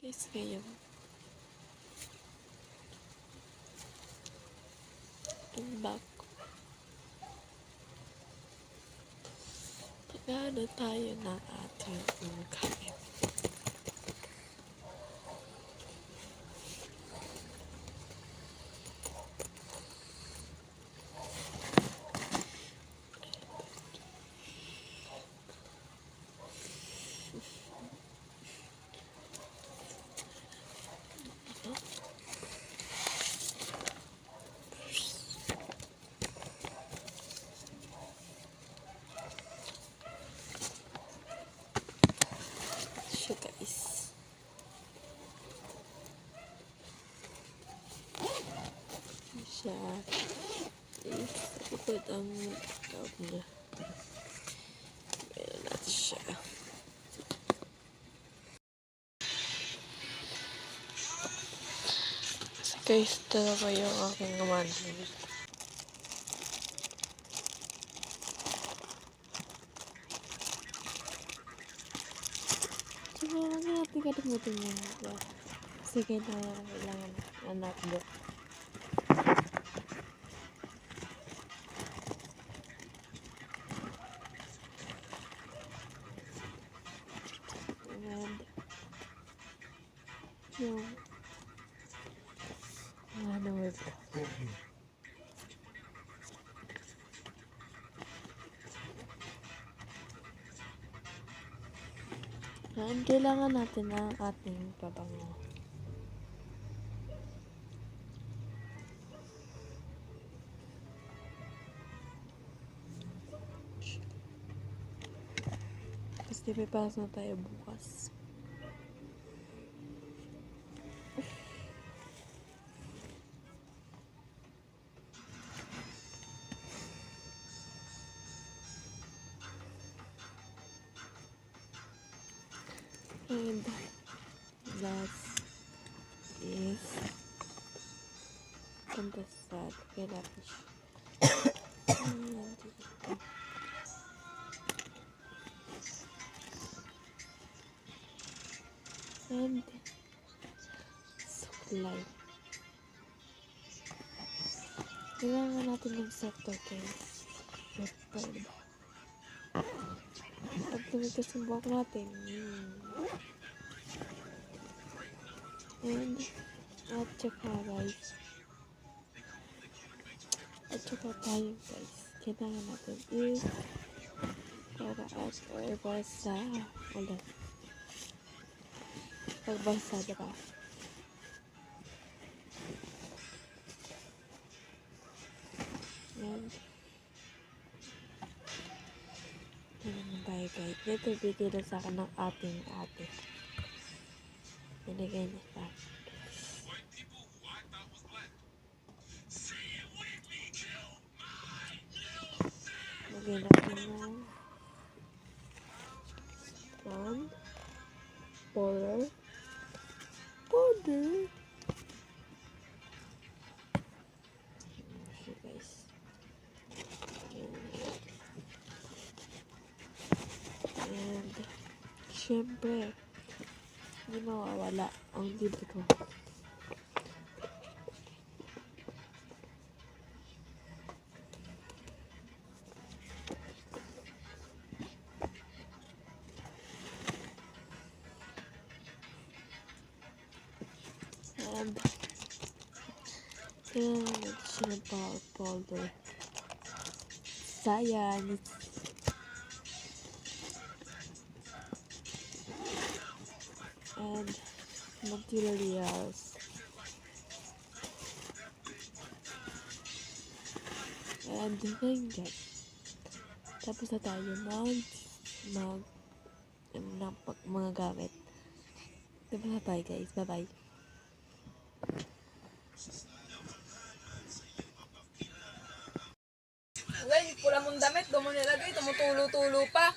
Guys, ngayon tumbak pagano tayo ng ating kain. Siya guys. Siya is ikot ang loob niya. Meron natin siya. Kasi guys, talaga yung aking manhid. Siguro nga natin kalimutin yun. Kasi kailangan na notebook. And yung ano word ko. And kailangan natin ang ating pabango. Kasi may pasok na tayo bukas. And that is contested. Kailangan siya. And supply. Kailangan natin ng sector guys. Sector. Pag tumigas yung buhok natin. And at saka guys. At saka tayo guys. Kailangan natin is para at basa ulit. Pagbasa, diba? And yun tayo guys. Ito bigay na sa akin ng ating ate. Binigay niya sa akin. Lagay natin ng one powder. Okay guys. And syempre hindi mawawala ang libro. And kailangan natin siya ng powder. Science. And materials. And finger. Tapos na tayo mga gamit. Tapos na tayo guys. Bye bye. Ngay, pula mong damit, doon mo nilagay, tumutulo-tulo pa.